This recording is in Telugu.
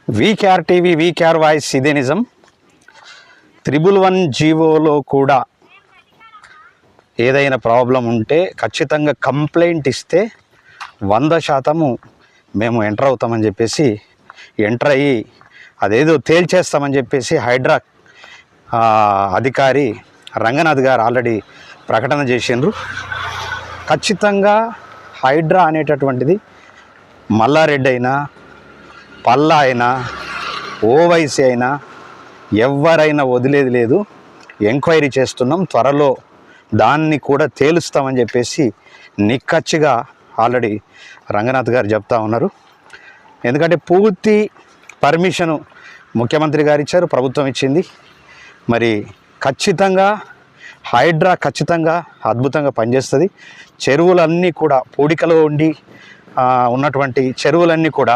వీకేఆర్ టీవీ వీకేఆర్ వాయిస్ ఇదే నిజం. 111 జీవోలో కూడా ఏదైనా ప్రాబ్లం ఉంటే ఖచ్చితంగా కంప్లైంట్ ఇస్తే 100% మేము ఎంటర్ అవుతామని చెప్పేసి ఎంటర్ అయ్యి అదేదో తేల్చేస్తామని చెప్పేసి హైడ్రా అధికారి రంగనాథ్ గారు ఆల్రెడీ ప్రకటన చేసిండ్రు. ఖచ్చితంగా హైడ్రా అనేటటువంటిది మల్లారెడ్డి అయినా పల్లా అయినా ఓవైసీ అయినా ఎవరైనా వదిలేది లేదు. ఎంక్వైరీ చేస్తున్నాం, త్వరలో దాన్ని కూడా తేలుస్తామని చెప్పేసి నిక్కచ్చిగా ఆల్రెడీ రంగనాథ్ గారు చెప్తా ఉన్నారు. ఎందుకంటే పూర్తి పర్మిషను ముఖ్యమంత్రి గారు ఇచ్చారు, ప్రభుత్వం ఇచ్చింది. మరి ఖచ్చితంగా హైడ్రా ఖచ్చితంగా అద్భుతంగా పనిచేస్తుంది. చెరువులన్నీ కూడా పూడికలో ఉండి ఉన్నటువంటి చెరువులన్నీ కూడా